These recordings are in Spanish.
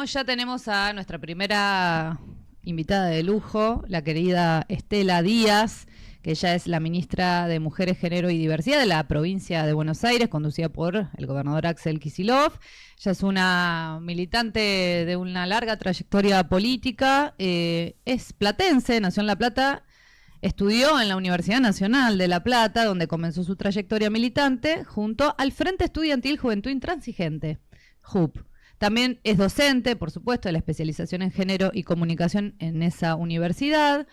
Bueno, ya tenemos a nuestra primera invitada de lujo, la querida Estela Díaz, que ella es la ministra de Mujeres, Género y Diversidad de la provincia de Buenos Aires, conducida por el gobernador Axel Kicillof. Ella es una militante de una larga trayectoria política, es platense, nació en La Plata, estudió en la Universidad Nacional de La Plata, donde comenzó su trayectoria militante, junto al Frente Estudiantil Juventud Intransigente, JUP. También es docente, por supuesto, de la especialización en género y comunicación en esa universidad.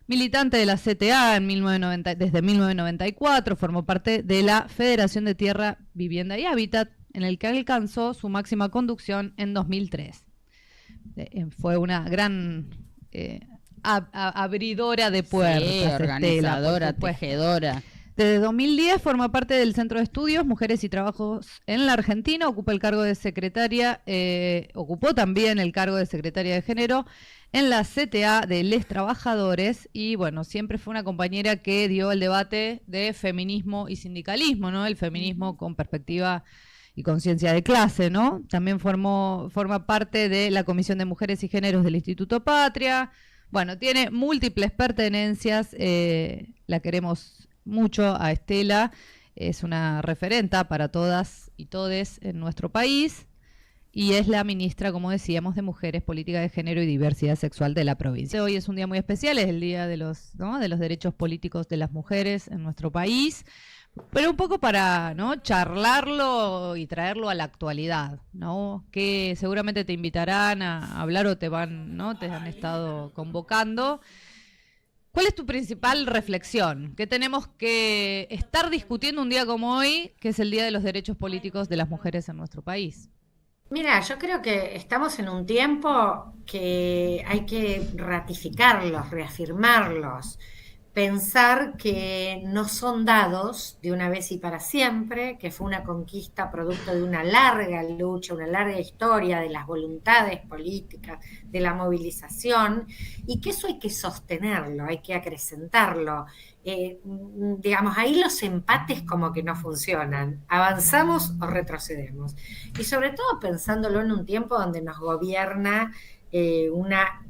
Militante de la CTA desde 1994, formó parte de la Federación de Tierra, Vivienda y Hábitat, en el que alcanzó su máxima conducción en 2003. Fue una gran abridora de puertas. Sí, organizadora, tejedora. Desde 2010 forma parte del Centro de Estudios Mujeres y Trabajos en la Argentina, ocupa el cargo de secretaria, ocupó también el cargo de secretaria de Género en la CTA de Les Trabajadores y bueno, siempre fue una compañera que dio el debate de feminismo y sindicalismo, ¿no? El feminismo con perspectiva y conciencia de clase, ¿no? También forma parte de la Comisión de Mujeres y Géneros del Instituto Patria. Bueno, tiene múltiples pertenencias, la queremos mucho a Estela, es una referenta para todas y todes en nuestro país y es la ministra, como decíamos, de Mujeres, Política de Género y Diversidad Sexual de la provincia. Hoy es un día muy especial, es el día de los derechos políticos de las mujeres en nuestro país, pero un poco para, ¿no?, charlarlo y traerlo a la actualidad, ¿no? Que seguramente te invitarán a hablar o te han estado convocando. ¿Cuál es tu principal reflexión? ¿Qué tenemos que estar discutiendo un día como hoy, que es el Día de los Derechos Políticos de las Mujeres en nuestro país? Mira, yo creo que estamos en un tiempo que hay que ratificarlos, reafirmarlos, pensar que no son dados de una vez y para siempre, que fue una conquista producto de una larga lucha, una larga historia de las voluntades políticas, de la movilización, y que eso hay que sostenerlo, hay que acrecentarlo. Digamos, ahí los empates como que no funcionan, avanzamos o retrocedemos, y sobre todo pensándolo en un tiempo donde nos gobierna una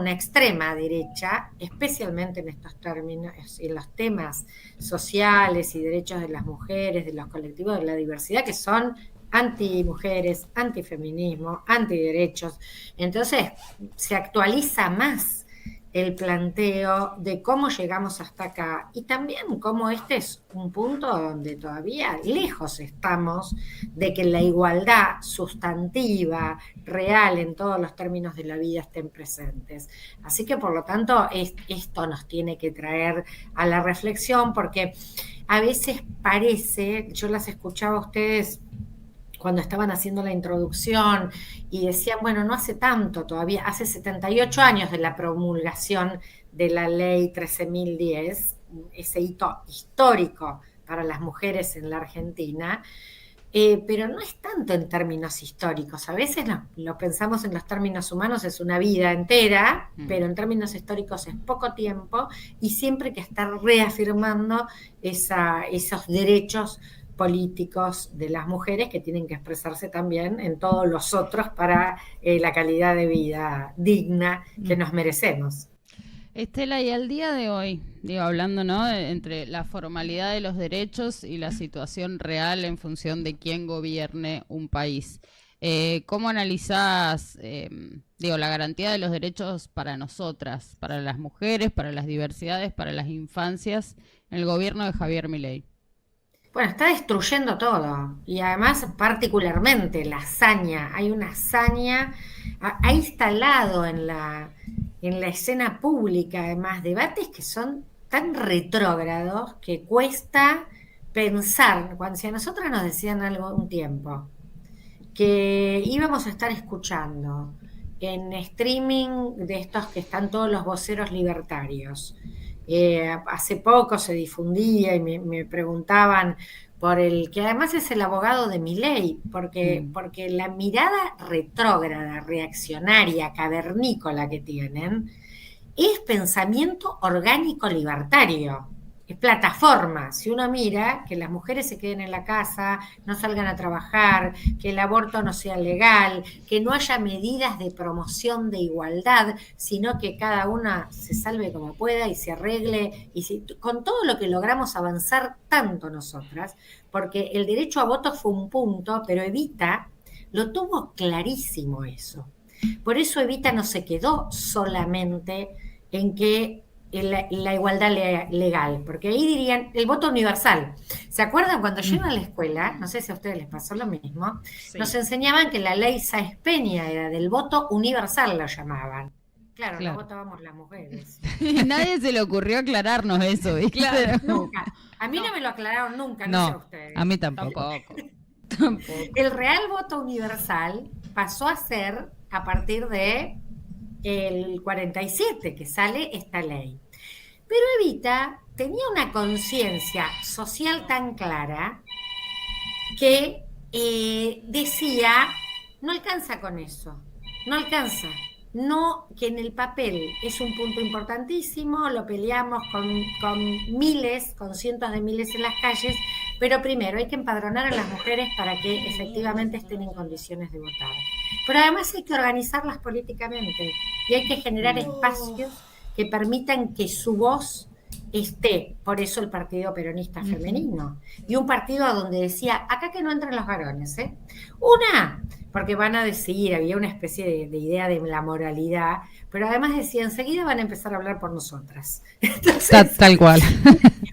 extrema derecha, especialmente en estos términos, en los temas sociales y derechos de las mujeres, de los colectivos de la diversidad, que son antimujeres, antifeminismo, antiderechos. Entonces se actualiza más el planteo de cómo llegamos hasta acá y también cómo este es un punto donde todavía lejos estamos de que la igualdad sustantiva, real en todos los términos de la vida estén presentes. Así que por lo tanto esto nos tiene que traer a la reflexión porque a veces parece, yo las escuchaba a ustedes cuando estaban haciendo la introducción y decían, bueno, no hace tanto todavía, hace 78 años de la promulgación de la ley 13.010, ese hito histórico para las mujeres en la Argentina, pero no es tanto en términos históricos, a veces lo pensamos en los términos humanos, es una vida entera, pero en términos históricos es poco tiempo y siempre hay que estar reafirmando esos derechos políticos de las mujeres que tienen que expresarse también en todos los otros para la calidad de vida digna que nos merecemos. Estela, y al día de hoy, hablando, ¿no?, entre la formalidad de los derechos y la situación real en función de quién gobierne un país, ¿cómo analizás, la garantía de los derechos para nosotras, para las mujeres, para las diversidades, para las infancias, en el gobierno de Javier Milei? Bueno, está destruyendo todo y además particularmente la hazaña, hay una hazaña, ha instalado en la escena pública además debates que son tan retrógrados que cuesta pensar, cuando si a nosotras nos decían algo un tiempo, que íbamos a estar escuchando en streaming de estos que están todos los voceros libertarios. Hace poco se difundía y me preguntaban por el que además es el abogado de Milei, porque la mirada retrógrada, reaccionaria, cavernícola que tienen es pensamiento orgánico libertario. plataforma. Si uno mira que las mujeres se queden en la casa, no salgan a trabajar, que el aborto no sea legal, que no haya medidas de promoción de igualdad, sino que cada una se salve como pueda y se arregle, con todo lo que logramos avanzar tanto nosotras, porque el derecho a voto fue un punto, pero Evita lo tuvo clarísimo eso. Por eso Evita no se quedó solamente en que la igualdad legal, porque ahí dirían el voto universal. ¿Se acuerdan cuando yo iba a la escuela? No sé si a ustedes les pasó lo mismo. Sí. Nos enseñaban que la ley Sáenz Peña era del voto universal, lo llamaban. Claro, no votábamos las mujeres. Y nadie se le ocurrió aclararnos eso, ¿viste? Claro, nunca. A mí no me lo aclararon nunca, no sé a ustedes. A mí tampoco. El real voto universal pasó a ser a partir de el 47 que sale esta ley. Pero Evita tenía una conciencia social tan clara que decía, no alcanza con eso, no alcanza. No, que en el papel es un punto importantísimo, lo peleamos con miles, con cientos de miles en las calles, pero primero hay que empadronar a las mujeres para que efectivamente estén en condiciones de votar. Pero además hay que organizarlas políticamente y hay que generar espacios que permitan que su voz esté, por eso el Partido Peronista Femenino, y un partido donde decía, acá que no entran los varones, porque van a decidir, había una especie de idea de la moralidad, pero además decía, enseguida van a empezar a hablar por nosotras. Entonces, tal cual.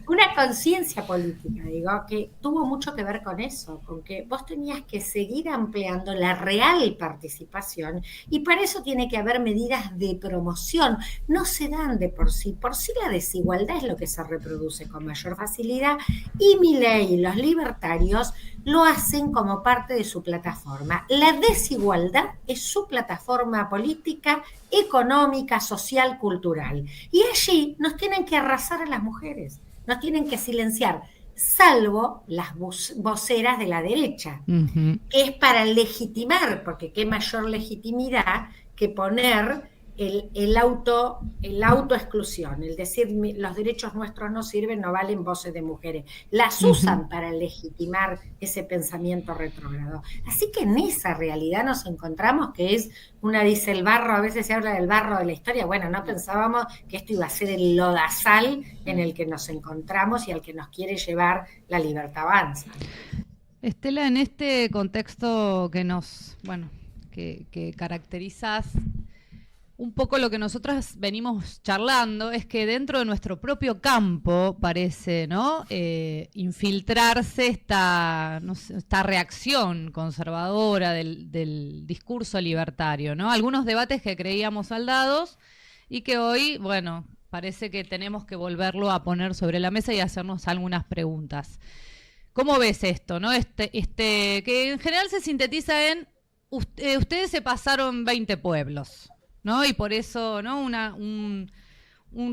Una conciencia política, digo, que tuvo mucho que ver con eso, con que vos tenías que seguir ampliando la real participación y para eso tiene que haber medidas de promoción. No se dan de por sí la desigualdad es lo que se reproduce con mayor facilidad y Milei y los libertarios lo hacen como parte de su plataforma. La desigualdad es su plataforma política, económica, social, cultural. Y allí nos tienen que arrasar a las mujeres, nos tienen que silenciar, salvo las voceras de la derecha, que es para legitimar, porque qué mayor legitimidad que poner el autoexclusión, el decir los derechos nuestros no sirven, no valen voces de mujeres, las usan para legitimar ese pensamiento retrógrado. Así que en esa realidad nos encontramos que es dice el barro, a veces se habla del barro de la historia, bueno, no pensábamos que esto iba a ser el lodazal en el que nos encontramos y al que nos quiere llevar la Libertad Avanza. Estela, en este contexto que caracterizas, un poco lo que nosotras venimos charlando es que dentro de nuestro propio campo parece, ¿no? Infiltrarse esta reacción conservadora del discurso libertario, ¿no? Algunos debates que creíamos saldados y que hoy, parece que tenemos que volverlo a poner sobre la mesa y hacernos algunas preguntas. ¿Cómo ves esto, no? Que en general se sintetiza en ustedes se pasaron 20 pueblos. ¿No? Y por eso, ¿no? un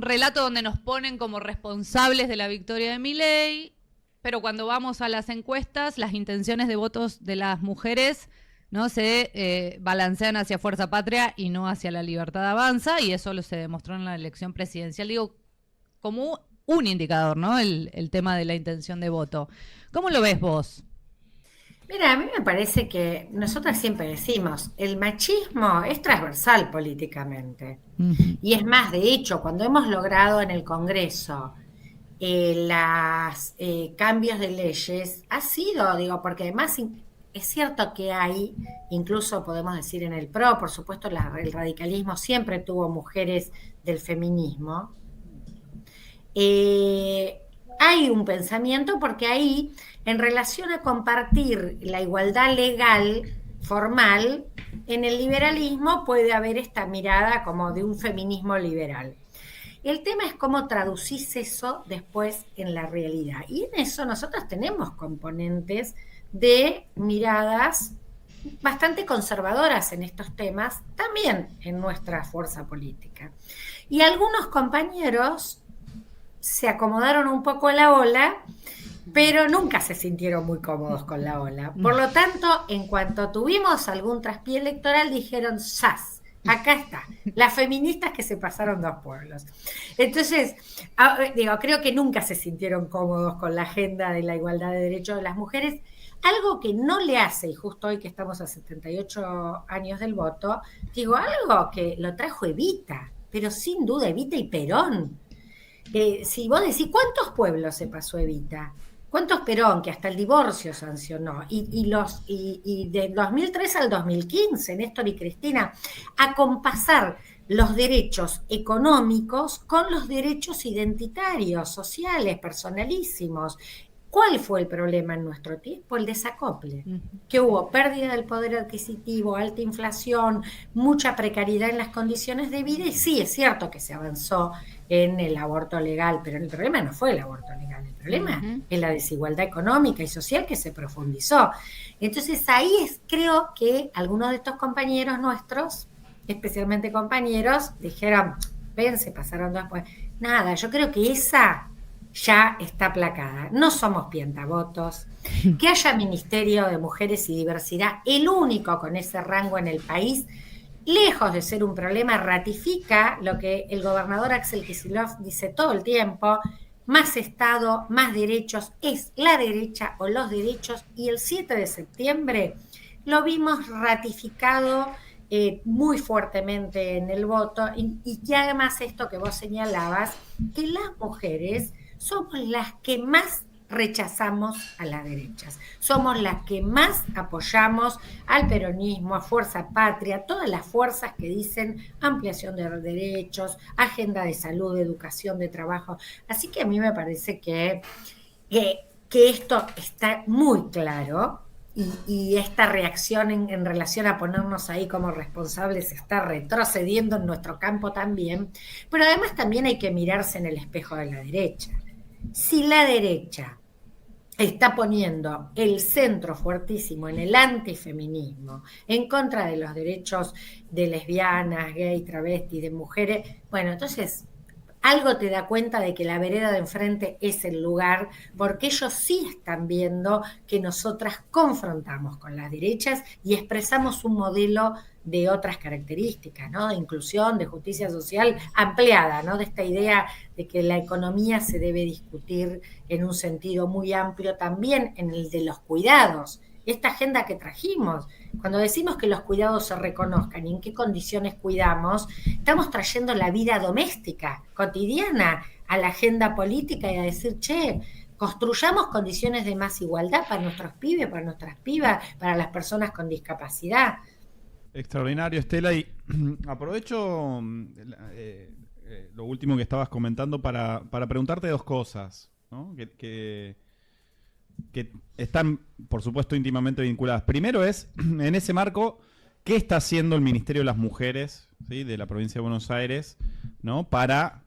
relato donde nos ponen como responsables de la victoria de Milei, pero cuando vamos a las encuestas, las intenciones de votos de las mujeres, ¿no? Se balancean hacia Fuerza Patria y no hacia la Libertad Avanza, y eso se demostró en la elección presidencial, digo, como un indicador, ¿no? El tema de la intención de voto. ¿Cómo lo ves vos? Mira, a mí me parece que nosotras siempre decimos, el machismo es transversal políticamente. Y es más, de hecho, cuando hemos logrado en el Congreso los cambios de leyes, ha sido, porque además es cierto que hay, incluso podemos decir en el PRO, por supuesto el radicalismo siempre tuvo mujeres del feminismo. Hay un pensamiento porque ahí, en relación a compartir la igualdad legal, formal, en el liberalismo puede haber esta mirada como de un feminismo liberal. El tema es cómo traducís eso después en la realidad. Y en eso nosotros tenemos componentes de miradas bastante conservadoras en estos temas, también en nuestra fuerza política. Y algunos compañeros se acomodaron un poco a la ola, pero nunca se sintieron muy cómodos con la ola. Por lo tanto, en cuanto tuvimos algún traspié electoral, dijeron, ¡zas! Acá está, las feministas que se pasaron 2 pueblos. Entonces, creo que nunca se sintieron cómodos con la agenda de la igualdad de derechos de las mujeres, algo que no le hace, y justo hoy que estamos a 78 años del voto, algo que lo trajo Evita, pero sin duda Evita y Perón. Si vos decís, ¿cuántos pueblos se pasó Evita? ¿Cuántos Perón, que hasta el divorcio sancionó? Y de 2003 al 2015, Néstor y Cristina, a compasar los derechos económicos con los derechos identitarios, sociales, personalísimos. ¿Cuál fue el problema en nuestro tiempo? El desacople, que hubo pérdida del poder adquisitivo, alta inflación, mucha precariedad en las condiciones de vida, y sí, es cierto que se avanzó en el aborto legal, pero el problema no fue el aborto legal, el problema es la desigualdad económica y social que se profundizó. Entonces ahí creo que algunos de estos compañeros nuestros, especialmente compañeros, dijeron, ven, se pasaron después. Nada, yo creo que esa ya está aplacada. No somos pientavotos. Que haya Ministerio de Mujeres y Diversidad, el único con ese rango en el país, lejos de ser un problema, ratifica lo que el gobernador Axel Kicillof dice todo el tiempo: más Estado, más derechos, es la derecha o los derechos, y el 7 de septiembre lo vimos ratificado muy fuertemente en el voto, y que además esto que vos señalabas, que las mujeres somos las que más rechazamos a las derechas, somos las que más apoyamos al peronismo, a Fuerza Patria, todas las fuerzas que dicen ampliación de derechos, agenda de salud, de educación, de trabajo. Así que a mí me parece que esto está muy claro, y esta reacción en relación a ponernos ahí como responsables está retrocediendo en nuestro campo también, pero además también hay que mirarse en el espejo de la derecha. Si la derecha está poniendo el centro fuertísimo en el antifeminismo, en contra de los derechos de lesbianas, gay, travesti, de mujeres, bueno, entonces algo te da cuenta de que la vereda de enfrente es el lugar, porque ellos sí están viendo que nosotras confrontamos con las derechas y expresamos un modelo de otras características, ¿no? De inclusión, de justicia social ampliada, ¿no? De esta idea de que la economía se debe discutir en un sentido muy amplio, también en el de los cuidados. Esta agenda que trajimos, cuando decimos que los cuidados se reconozcan y en qué condiciones cuidamos, estamos trayendo la vida doméstica, cotidiana, a la agenda política, y a decir, che, construyamos condiciones de más igualdad para nuestros pibes, para nuestras pibas, para las personas con discapacidad. Extraordinario, Estela, y aprovecho lo último que estabas comentando para preguntarte 2 cosas, ¿no? que están, por supuesto, íntimamente vinculadas. Primero es, en ese marco, ¿qué está haciendo el Ministerio de las Mujeres, ¿sí?, de la provincia de Buenos Aires, ¿no?, para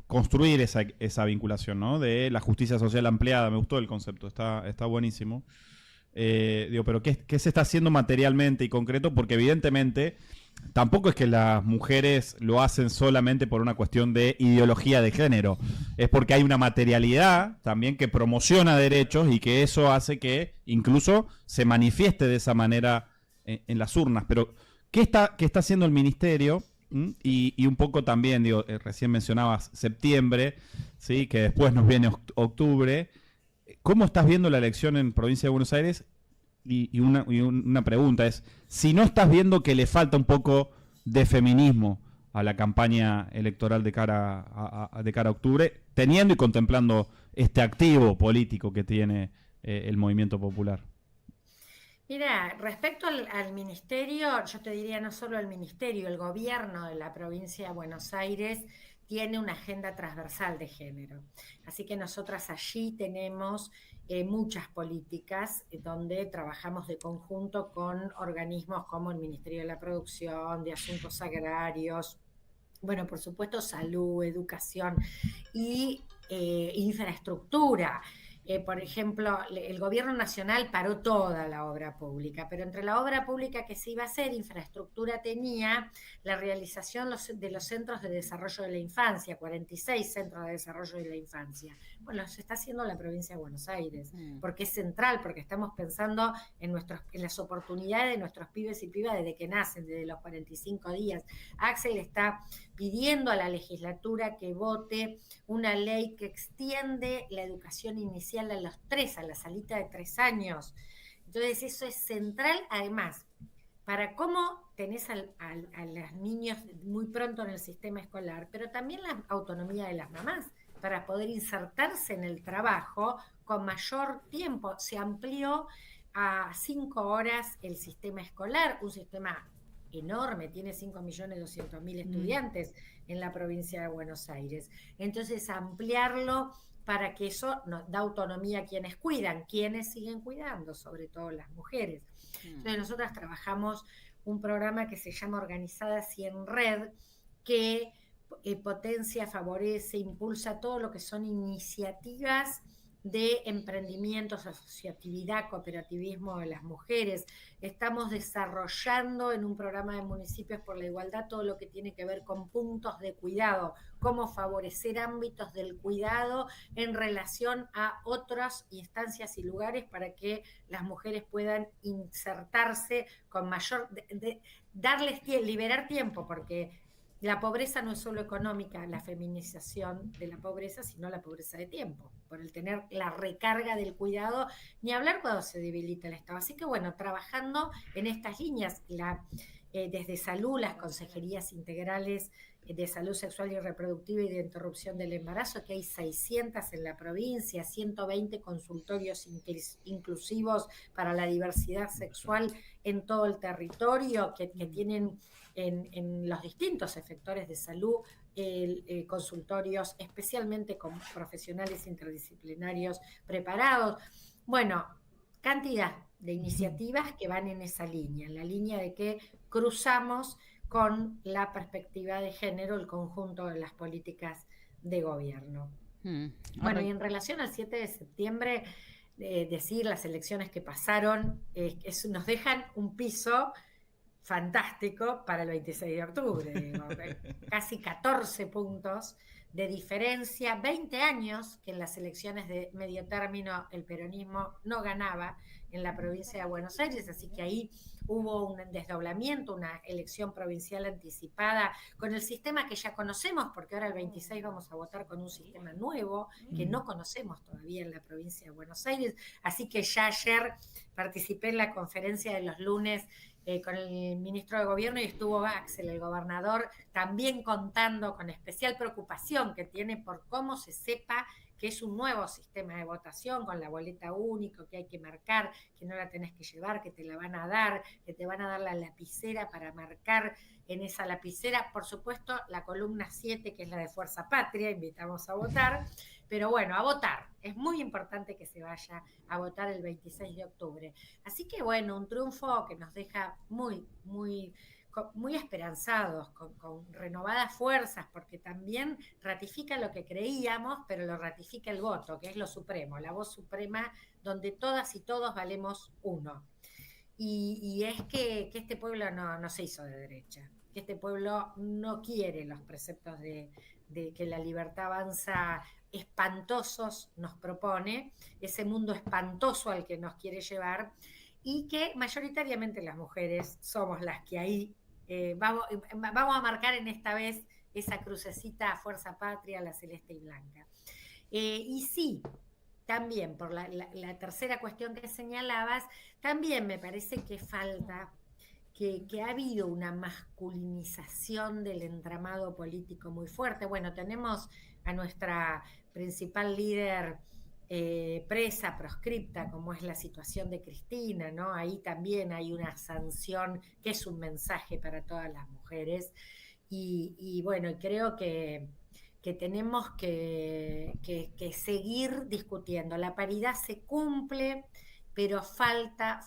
construir esa vinculación, ¿no?, de la justicia social ampliada? Me gustó el concepto, está buenísimo. Pero ¿qué se está haciendo materialmente y concreto? Porque evidentemente tampoco es que las mujeres lo hacen solamente por una cuestión de ideología de género, es porque hay una materialidad también que promociona derechos y que eso hace que incluso se manifieste de esa manera en las urnas. Pero ¿qué está haciendo el ministerio? Y un poco también, recién mencionabas septiembre, ¿sí?, que después nos viene octubre. ¿Cómo estás viendo la elección en Provincia de Buenos Aires? Y una pregunta es, si no estás viendo que le falta un poco de feminismo a la campaña electoral de cara a octubre, teniendo y contemplando este activo político que tiene el movimiento popular. Mira, respecto al ministerio, yo te diría no solo el ministerio, el gobierno de la provincia de Buenos Aires tiene una agenda transversal de género. Así que nosotras allí tenemos muchas políticas donde trabajamos de conjunto con organismos como el Ministerio de la Producción, de Asuntos Agrarios, bueno, por supuesto, salud, educación y infraestructura. Por ejemplo, el gobierno nacional paró toda la obra pública, pero entre la obra pública que se iba a hacer, infraestructura tenía la realización de los centros de desarrollo de la infancia, 46 centros de desarrollo de la infancia. Bueno, se está haciendo la provincia de Buenos Aires, porque es central, porque estamos pensando en las oportunidades de nuestros pibes y pibas desde que nacen, desde los 45 días. Axel está pidiendo a la legislatura que vote una ley que extiende la educación inicial a los 3, a la salita de 3 años. Entonces eso es central, además, para cómo tenés a los niños muy pronto en el sistema escolar, pero también la autonomía de las mamás, para poder insertarse en el trabajo con mayor tiempo. Se amplió a 5 horas el sistema escolar, un sistema enorme, tiene 5.200.000 estudiantes en la provincia de Buenos Aires. Entonces, ampliarlo para que eso nos da autonomía a quienes cuidan, quienes siguen cuidando, sobre todo las mujeres. Entonces, nosotras trabajamos un programa que se llama Organizadas y en Red, que potencia, favorece, impulsa todo lo que son iniciativas de emprendimientos, asociatividad, cooperativismo de las mujeres. Estamos desarrollando en un programa de municipios por la igualdad todo lo que tiene que ver con puntos de cuidado, cómo favorecer ámbitos del cuidado en relación a otras instancias y lugares para que las mujeres puedan insertarse con mayor, darles liberar tiempo, porque la pobreza no es solo económica, la feminización de la pobreza, sino la pobreza de tiempo, por el tener la recarga del cuidado, ni hablar cuando se debilita el Estado. Así que bueno, trabajando en estas líneas, desde salud, las consejerías integrales de salud sexual y reproductiva y de interrupción del embarazo, que hay 600 en la provincia, 120 consultorios inclusivos para la diversidad sexual en todo el territorio, que tienen en los distintos sectores de salud consultorios especialmente con profesionales interdisciplinarios preparados. Bueno, cantidad de iniciativas que van en esa línea, en la línea de que cruzamos con la perspectiva de género el conjunto de las políticas de gobierno. Bueno, y en relación al 7 de septiembre, decir las elecciones que pasaron, nos dejan un piso fantástico para el 26 de octubre, digo, casi 14 puntos de diferencia, 20 años que en las elecciones de medio término el peronismo no ganaba en la provincia de Buenos Aires, así que ahí hubo un desdoblamiento, una elección provincial anticipada con el sistema que ya conocemos, porque ahora el 26 vamos a votar con un sistema nuevo que no conocemos todavía en la provincia de Buenos Aires, así que ya ayer participé en la conferencia de los lunes con el ministro de Gobierno y estuvo Axel, el gobernador, también contando con especial preocupación que tiene por cómo se sepa que es un nuevo sistema de votación con la boleta única, que hay que marcar, que no la tenés que llevar, que te la van a dar, que te van a dar la lapicera para marcar en esa lapicera. Por supuesto, la columna 7, que es la de Fuerza Patria, invitamos a votar, pero bueno, a votar. Es muy importante que se vaya a votar el 26 de octubre. Así que bueno, un triunfo que nos deja muy esperanzados, con renovadas fuerzas, porque también ratifica lo que creíamos, pero lo ratifica el voto, que es lo supremo, la voz suprema, donde todas y todos valemos uno. Y es que este pueblo no se hizo de derecha, que este pueblo no quiere los preceptos de que la libertad avanza espantosos nos propone, ese mundo espantoso al que nos quiere llevar, y que mayoritariamente las mujeres somos las que ahí vamos a marcar en esta vez esa crucecita Fuerza Patria, la celeste y blanca. Y sí, también por la tercera cuestión que señalabas, también me parece que falta, que ha habido una masculinización del entramado político muy fuerte. Bueno, tenemos a nuestra principal líder presa, proscripta, como es la situación de Cristina, ¿no? Ahí también hay una sanción que es un mensaje para todas las mujeres. Y bueno, creo que tenemos que seguir discutiendo. La paridad se cumple, pero falta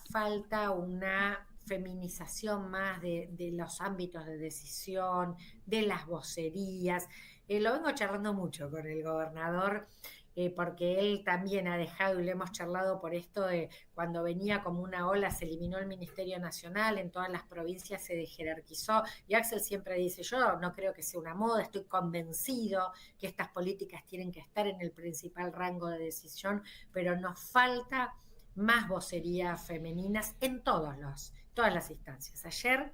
una feminización más de los ámbitos de decisión, de las vocerías. Lo vengo charlando mucho con el gobernador, porque él también ha dejado, y lo hemos charlado por esto, de cuando venía como una ola, se eliminó el Ministerio Nacional, en todas las provincias se desjerarquizó, y Axel siempre dice, yo no creo que sea una moda, estoy convencido que estas políticas tienen que estar en el principal rango de decisión, pero nos falta más vocerías femeninas en todas las instancias. Ayer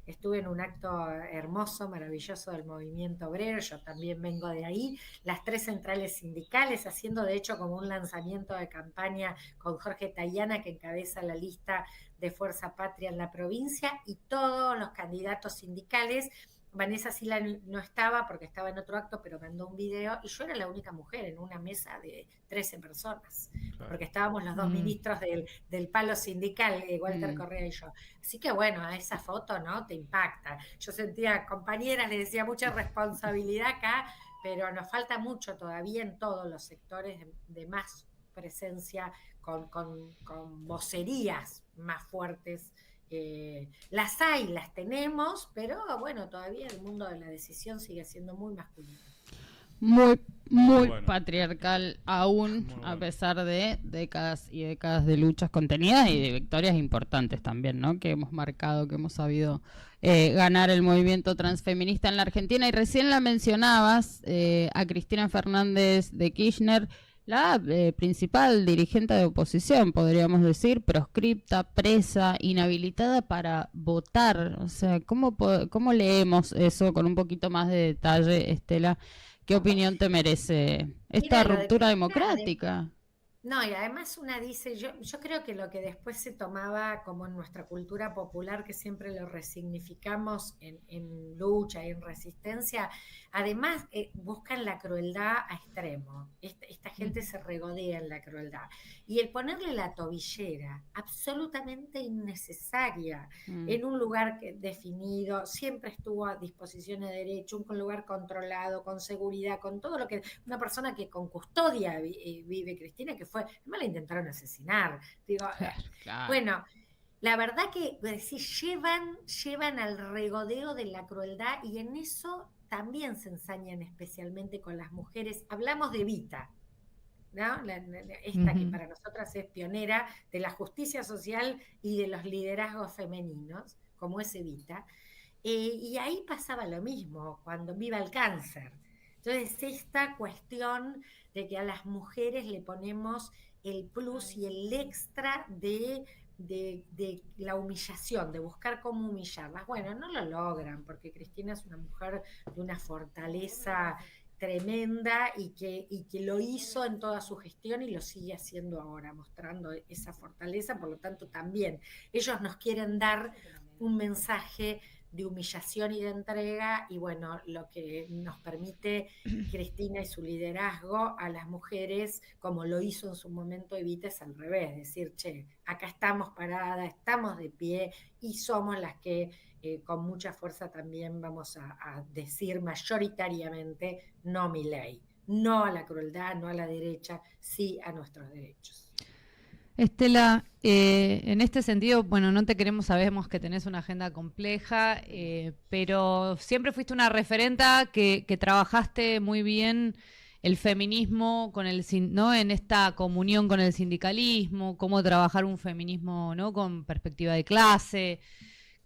estuve en un acto hermoso, maravilloso del movimiento obrero, yo también vengo de ahí, las 3 centrales sindicales, haciendo de hecho como un lanzamiento de campaña con Jorge Tayana, que encabeza la lista de Fuerza Patria en la provincia, y todos los candidatos sindicales. Vanessa Sila no estaba porque estaba en otro acto, pero mandó un video, y yo era la única mujer en una mesa de 13 personas, porque estábamos los 2 ministros del palo sindical, Walter Correa y yo. Así que bueno, a esa foto, ¿no? Te impacta. Yo sentía, compañeras, les decía, mucha responsabilidad acá, pero nos falta mucho todavía en todos los sectores de más presencia, con vocerías más fuertes. Las hay, las tenemos, pero bueno, todavía el mundo de la decisión sigue siendo muy masculino. Muy bueno. patriarcal aún, a pesar de décadas y décadas de luchas contenidas y de victorias importantes también, ¿no? Que hemos marcado, que hemos sabido ganar el movimiento transfeminista en la Argentina. Y recién la mencionabas, a Cristina Fernández de Kirchner, la principal dirigente de oposición, podríamos decir, proscripta, presa, inhabilitada para votar. O sea, ¿cómo leemos eso con un poquito más de detalle, Estela? ¿Qué opinión te merece esta ruptura democrática? No, y además una dice, yo creo que lo que después se tomaba como en nuestra cultura popular, que siempre lo resignificamos en lucha y en resistencia, además buscan la crueldad a extremo. Esta gente se regodea en la crueldad. Y el ponerle la tobillera, absolutamente innecesaria, en un lugar definido, siempre estuvo a disposición de derecho, un lugar controlado, con seguridad, con todo lo que una persona que con custodia vive, Cristina, que fue, además la intentaron asesinar. Digo, claro. Bueno, la verdad que decir, llevan al regodeo de la crueldad, y en eso también se ensañan especialmente con las mujeres. Hablamos de Evita, ¿no? Esta que para nosotras es pionera de la justicia social y de los liderazgos femeninos, como es Evita. Y ahí pasaba lo mismo, cuando viva el cáncer. Entonces, esta cuestión de que a las mujeres le ponemos el plus y el extra de la humillación, de buscar cómo humillarlas. Bueno, no lo logran, porque Cristina es una mujer de una fortaleza tremenda y que lo hizo en toda su gestión y lo sigue haciendo ahora, mostrando esa fortaleza. Por lo tanto, también ellos nos quieren dar un mensaje de humillación y de entrega, y bueno, lo que nos permite Cristina y su liderazgo a las mujeres, como lo hizo en su momento Evita, es al revés, decir, che, acá estamos paradas, estamos de pie, y somos las que con mucha fuerza también vamos a decir mayoritariamente, no Milei, no a la crueldad, no a la derecha, sí a nuestros derechos. Estela, en este sentido, bueno, no te queremos, sabemos que tenés una agenda compleja, pero siempre fuiste una referenta que trabajaste muy bien el feminismo con ¿no? En esta comunión con el sindicalismo, cómo trabajar un feminismo, ¿no? Con perspectiva de clase,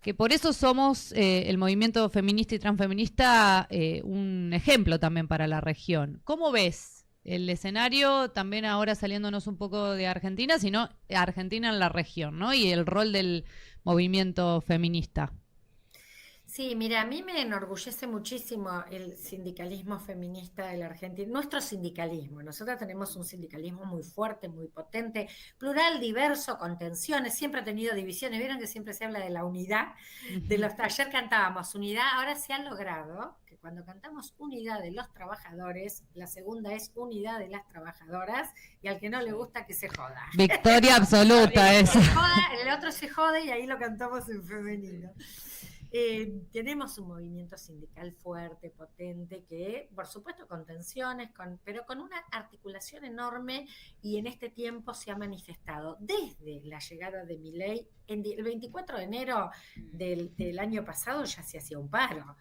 que por eso somos el movimiento feminista y transfeminista un ejemplo también para la región. ¿Cómo ves el escenario, también ahora saliéndonos un poco de Argentina, sino Argentina en la región, ¿no? Y el rol del movimiento feminista? Sí, mira, a mí me enorgullece muchísimo el sindicalismo feminista de la Argentina, nuestro sindicalismo. Nosotros tenemos un sindicalismo muy fuerte, muy potente, plural, diverso, con tensiones, siempre ha tenido divisiones. Vieron que siempre se habla de la unidad, ayer cantábamos unidad, ahora se ha logrado que cuando cantamos unidad de los trabajadores, la segunda es unidad de las trabajadoras, y al que no le gusta que se joda. Victoria absoluta esa. El otro se jode, y ahí lo cantamos en femenino. Tenemos un movimiento sindical fuerte, potente, que por supuesto con tensiones, pero con una articulación enorme, y en este tiempo se ha manifestado desde la llegada de Milei. El 24 de enero del año pasado ya se hacía un paro.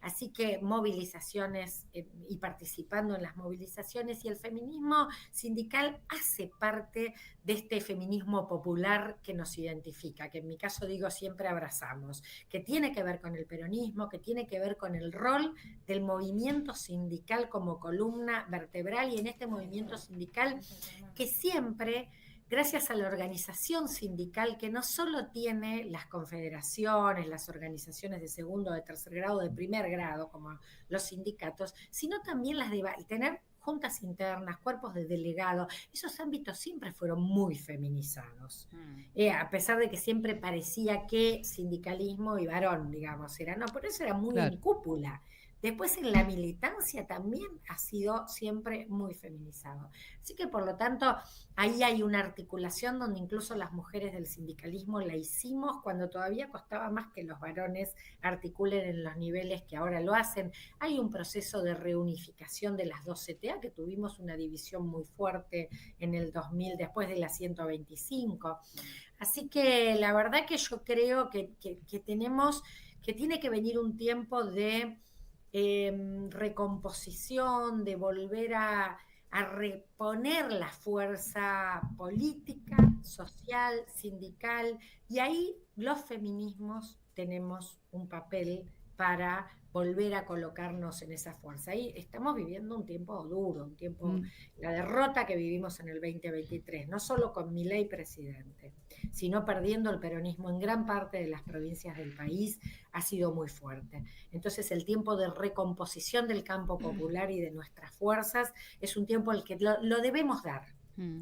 Así que movilizaciones y participando en las movilizaciones, y el feminismo sindical hace parte de este feminismo popular que nos identifica, que en mi caso digo siempre abrazamos, que tiene que ver con el peronismo, que tiene que ver con el rol del movimiento sindical como columna vertebral, y en este movimiento sindical que siempre, gracias a la organización sindical, que no solo tiene las confederaciones, las organizaciones de segundo, de tercer grado, de primer grado, como los sindicatos, sino también las de tener juntas internas, cuerpos de delegados, esos ámbitos siempre fueron muy feminizados, a pesar de que siempre parecía que sindicalismo y varón, digamos, era, no, por eso era muy en cúpula. Después en la militancia también ha sido siempre muy feminizado. Así que por lo tanto ahí hay una articulación donde incluso las mujeres del sindicalismo la hicimos cuando todavía costaba más que los varones articulen en los niveles que ahora lo hacen. Hay un proceso de reunificación de las dos CTA, que tuvimos una división muy fuerte en el 2000 después de la 125. Así que la verdad que yo creo que tenemos, que tiene que venir un tiempo de recomposición, de volver a reponer la fuerza política, social, sindical, y ahí los feminismos tenemos un papel para volver a colocarnos en esa fuerza. Ahí estamos viviendo un tiempo duro, un tiempo, la derrota que vivimos en el 2023, no solo con Milei presidente, sino perdiendo el peronismo en gran parte de las provincias del país, ha sido muy fuerte. Entonces el tiempo de recomposición del campo popular y de nuestras fuerzas es un tiempo al que lo debemos dar.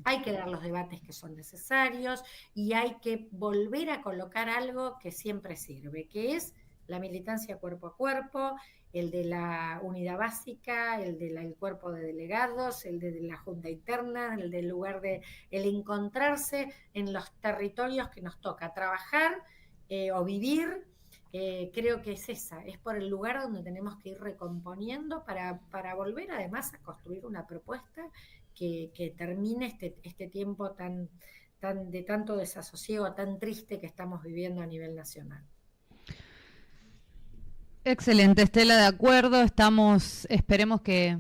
Hay que dar los debates que son necesarios y hay que volver a colocar algo que siempre sirve, que es la militancia cuerpo a cuerpo, el de la unidad básica, el del cuerpo de delegados, el de la junta interna, el del lugar de el encontrarse en los territorios que nos toca trabajar o vivir. Creo que es por el lugar donde tenemos que ir recomponiendo para volver además a construir una propuesta que termine este tiempo de tanto desasosiego, tan triste que estamos viviendo a nivel nacional. Excelente, Estela, de acuerdo. Esperemos que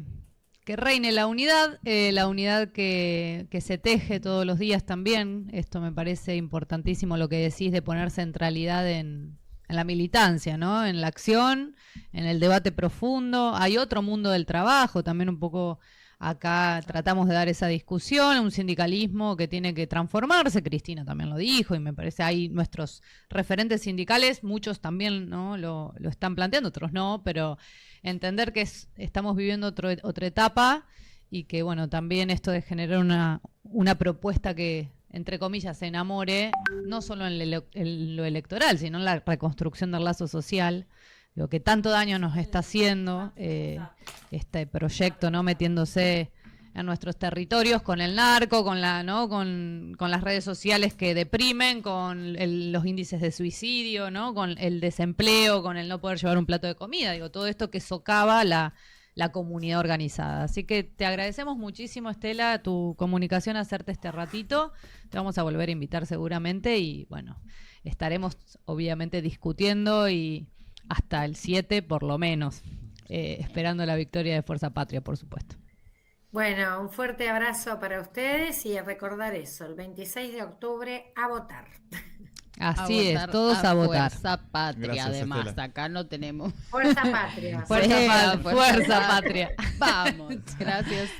reine la unidad que se teje todos los días también. Esto me parece importantísimo lo que decís de poner centralidad en la militancia, ¿no? En la acción, en el debate profundo. Hay otro mundo del trabajo, también un poco acá tratamos de dar esa discusión, un sindicalismo que tiene que transformarse, Cristina también lo dijo, y me parece ahí nuestros referentes sindicales, muchos también, ¿no? lo están planteando, otros no, pero entender que estamos viviendo otra etapa y que, bueno, también esto de generar una propuesta que, entre comillas, se enamore, no solo en lo electoral, sino en la reconstrucción del lazo social, lo que tanto daño nos está haciendo este proyecto, ¿no? Metiéndose en nuestros territorios con el narco, con las redes sociales que deprimen, con los índices de suicidio, ¿no? Con el desempleo, con el no poder llevar un plato de comida, todo esto que socava la comunidad organizada. Así que te agradecemos muchísimo, Estela, tu comunicación, hacerte este ratito. Te vamos a volver a invitar seguramente y, bueno, estaremos obviamente discutiendo y hasta el 7 por lo menos, esperando la victoria de Fuerza Patria, por supuesto. Bueno, un fuerte abrazo para ustedes y recordar eso, el 26 de octubre a votar. Así es, todos a votar. Fuerza Patria. Gracias, además, Estela. Acá no tenemos. Fuerza Patria. Fuerza Patria. Vamos, gracias.